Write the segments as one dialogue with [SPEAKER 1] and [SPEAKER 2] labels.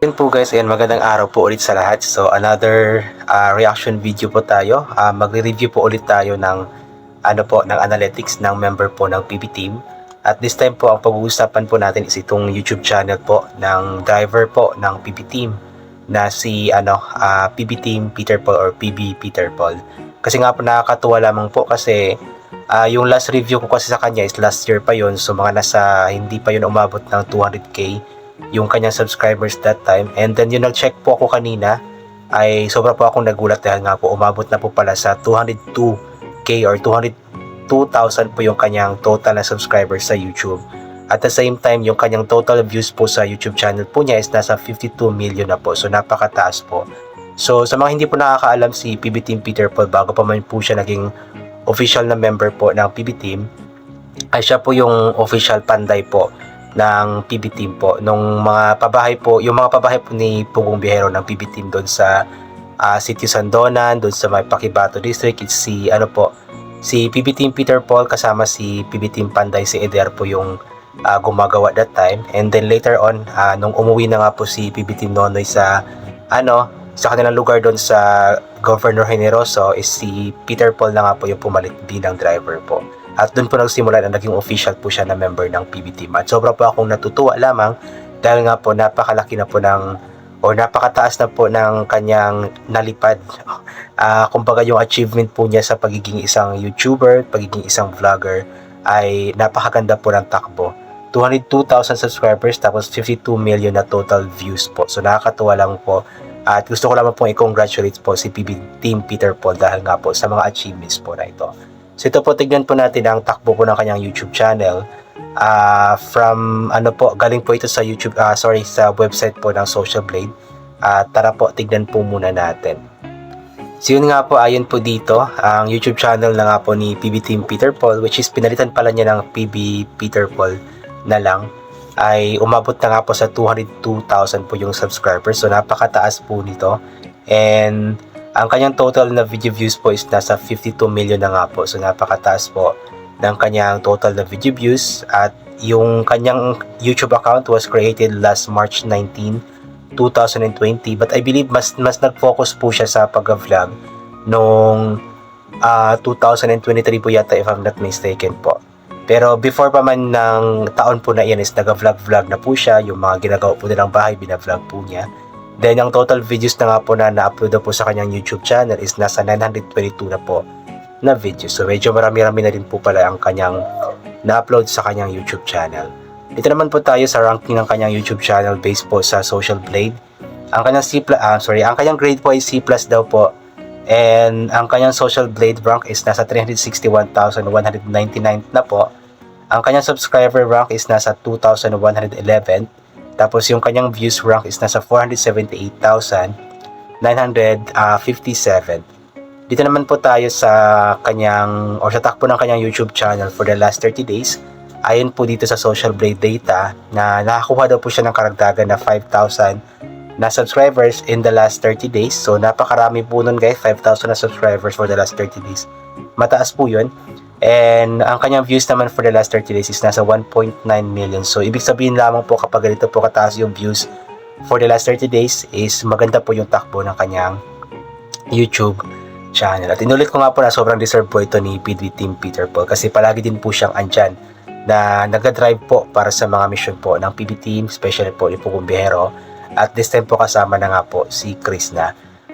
[SPEAKER 1] Yun po guys, ayan, magandang araw po ulit sa lahat. So another reaction video po tayo. Magre-review po ulit tayo ng ng analytics ng member po ng PB Team. At this time po ang pag-uusapan po natin is itong YouTube channel po ng driver po ng PB Team na si PB Team Peter Paul or PB Peter Paul. Kasi nga po nakakatuwa lamang po kasi yung last review ko kasi sa kanya is last year pa yon. So mga nasa hindi pa yun umabot ng 200k yung kanyang subscribers that time. And then yung nag-check po ako kanina ay sobra po akong nagulat dahil nga po umabot na po pala sa 202k or 202,000 po yung kanyang total na subscribers sa YouTube. At the same time, yung kanyang total views po sa YouTube channel po niya is nasa 52 million na po. So napakataas po. So sa mga hindi po nakakaalam, si PB Team Peter Paul, bago pa man po siya naging official na member po ng PB Team, ay siya po yung official panday po ng PB Team po nung mga pabahay po, yung mga pabahay po ni Pugong Bihero ng PB Team doon sa Sitio Sandonan, doon sa may Paquibato District. It's si PB Team Peter Paul kasama si PB Team Panday, si Eder po yung gumagawa that time. And then later on, nung umuwi na nga po si PB Team Nonoy sa kanilang lugar doon sa Governor Generoso, is si Peter Paul na nga po yung pumalit bilang driver po. At doon po nagsimula na naging official po siya na member ng PB Team. At sobra po akong natutuwa lamang dahil nga po napakalaki na po napakataas na po ng kanyang nalipad. Kumbaga yung achievement po niya sa pagiging isang YouTuber, pagiging isang vlogger ay napakaganda po ng takbo. 202,000 subscribers tapos 52 million na total views po. So nakakatuwa lang po. At gusto ko lamang pong i-congratulate po si PB Team Peter Paul dahil nga po sa mga achievements po na ito. So ito po, tignan po natin ang takbo po ng kanyang YouTube channel. Galing po ito sa sa website po ng Social Blade. Tara po, tignan po muna natin. So yun nga po, ayon po dito, ang YouTube channel na nga po ni PB Team Peter Paul, which is pinalitan pala niya ng PB Peter Paul na lang, ay umabot na nga po sa 202,000 po yung subscribers. So napakataas po nito. And ang kanyang total na video views po is nasa 52 million na nga po. So napakataas po ng kanyang total na video views. At yung kanyang YouTube account was created last March 19, 2020. But I believe mas nag-focus po siya sa pag-vlog noong 2023 po yata, if I'm not mistaken po. Pero before pa man ng taon po na iyan is nag-vlog na po siya. Yung mga ginagawa po nilang bahay, binavlog po niya. Then ang total videos na nga po na na-upload po sa kanyang YouTube channel is nasa 922 na po na videos. So medyo marami-rami na din po pala ang kanyang na-upload sa kanyang YouTube channel. Dito naman po tayo sa ranking ng kanyang YouTube channel based po sa Social Blade. Ang kanyang grade po ay C+ daw po. And ang kanyang Social Blade rank is nasa 361,199 na po. Ang kanyang subscriber rank is nasa 2,111. Tapos yung kanyang views rank is nasa 478,957. Dito naman po tayo sa sa takbo ng kanyang YouTube channel for the last 30 days. Ayon po dito sa Social Blade data na nakakuha daw po siya ng karagdagan na 5,000 na subscribers in the last 30 days. So napakarami po nun guys, 5,000 na subscribers for the last 30 days. Mataas po yun. And ang kanyang views naman for the last 30 days is nasa 1.9 million. So ibig sabihin lamang po kapag ganito po kataas yung views for the last 30 days is maganda po yung takbo ng kanyang YouTube channel. At inulit ko nga po na sobrang deserve po ito ni PB Team Peter Paul kasi palagi din po siyang andyan na nag-drive po para sa mga mission po ng PB Team, especially po ni Pugong Bihero. At this time po kasama na nga po si Chris na.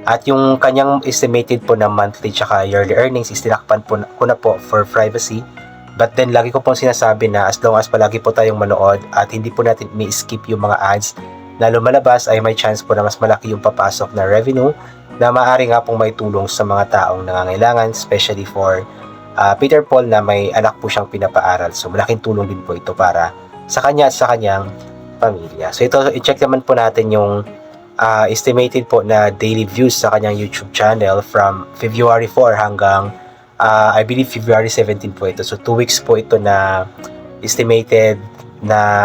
[SPEAKER 1] At yung kanyang estimated po na monthly tsaka yearly earnings is tinakpan po ko na po for privacy. But then lagi ko pong sinasabi na as long as palagi po tayong manood at hindi po natin mi-skip yung mga ads na lumalabas, ay may chance po na mas malaki yung papasok na revenue na maaari nga pong may tulong sa mga taong nangangailangan, especially for Peter Paul na may anak po siyang pinapaaral. So malaking tulong din po ito para sa kanya at sa kanyang pamilya. So ito, i-check naman po natin yung estimated po na daily views sa kanyang YouTube channel from February 4 hanggang I believe February 17 po ito. So 2 weeks po ito na estimated na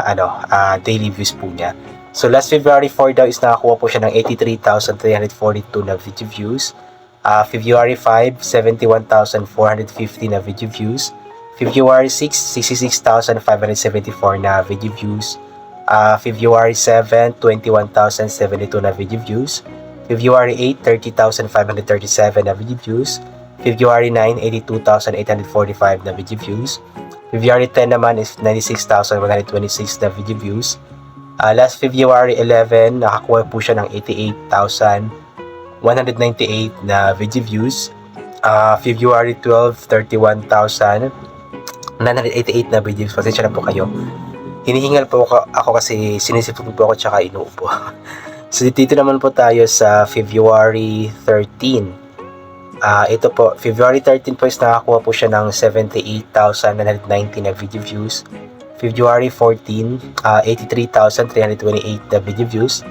[SPEAKER 1] daily views po niya. So last February 4 daw is nakakuha po siya ng 83,342 na video views. February 5, 71,450 na video views. February 6, 66,574 na video views. February 7, 21,072 na video views. February 8, 30,537 na video views. February 9, 82,845 na video views. February 10 naman is 96,126 na video views. Last February 11, nakakuha po siya ng 88,198 na video views. February 12, 31,988 na video views. Pasensya na po kayo. Hinihingal po ako kasi sinisipon po ako tsaka inuupo. So dito naman po tayo sa February 13. Ito po, February 13 po is nakakuha po siya ng 78,990 na video views. February 14, 83,328 na video views.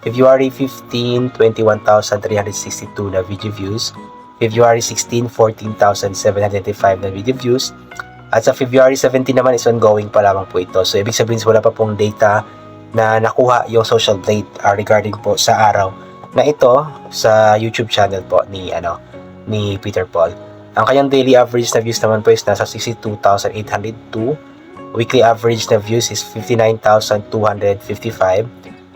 [SPEAKER 1] February 15, 21,362 na video views. February 16, 14,795 na video views. At sa February 17 naman is ongoing pa lamang po ito. So ibig sabihin wala pa pong data na nakuha yung social blade regarding po sa araw na ito sa YouTube channel po ni Peter Paul. Ang kanyang daily average na views naman po is nasa 62,802. Weekly average na views is 59,255.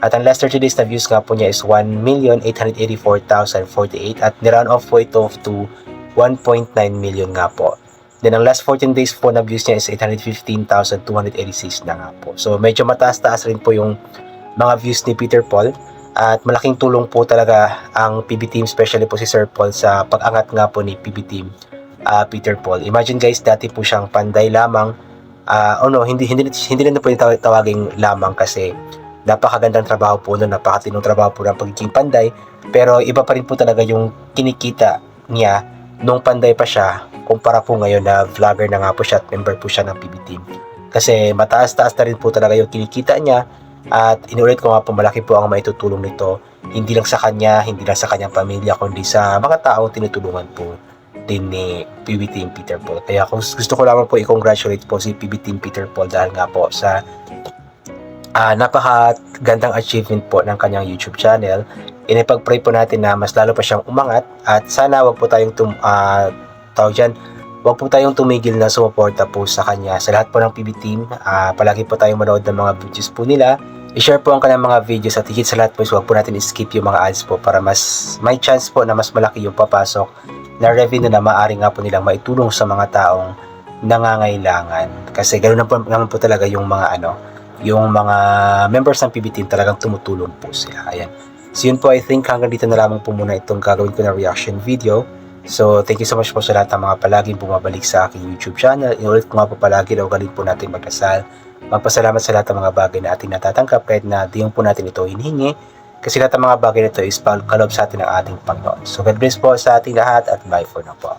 [SPEAKER 1] At ang last 30 days na views nga po niya is 1,884,048 at niround off po ito to 1.9 million nga po. Then ang last 14 days po na views niya is 815,286 na nga po. So medyo mataas-taas rin po yung mga views ni Peter Paul. At malaking tulong po talaga ang PB Team, especially po si Sir Paul sa pag-angat nga po ni PB Team Peter Paul. Imagine guys, dati po siyang panday lamang. Hindi na po yung tawaging lamang kasi napakagandang trabaho po nun, napakatinong trabaho po ng pagiging panday. Pero iba pa rin po talaga yung kinikita niya nung panday pa siya kumpara po ngayon na vlogger na nga po siya at member po siya ng PB Team. Kasi mataas-taas na rin po talaga yung kinikita niya. At inulit ko nga po, malaki po ang maitutulong nito, hindi lang sa kanya, hindi lang sa kanyang pamilya, kundi sa mga taong tinutulungan po din ni PB Team Peter Paul. Kaya gusto ko lamang po i-congratulate po si PB Team Peter Paul dahil nga po sa napakagandang achievement po ng kanyang YouTube channel. Inipag-pray po natin na mas lalo pa siyang umangat at sana wag po tayong wag po tayong tumigil na sumuporta po sa kanya. Sa lahat po ng PB Team, palagi po tayong manood ng mga videos po nila. I-share po ang kanilang mga videos at higit sa lahat po, wag po natin i-skip yung mga ads po para mas may chance po na mas malaki yung papasok na revenue na maaari nga po nilang maitulong sa mga taong nangangailangan. Kasi ganoon naman po talaga yung mga yung mga members ng PB Team, talagang tumutulong po sila. Ayan. So yun po, I think hanggang dito na lamang po muna itong gagawin ko na reaction video. So, thank you so much po sa lahat ng mga palaging bumabalik sa aking YouTube channel. Inulit ko nga po palagi na ugaling po natin magdasal. Magpasalamat sa lahat ng mga bagay na ating natatanggap kahit na di po natin ito hinihingi. Kasi lahat ng mga bagay na ito is kaloob sa atin ng ating Panginoon. So, God bless po sa ating lahat at bye for now po.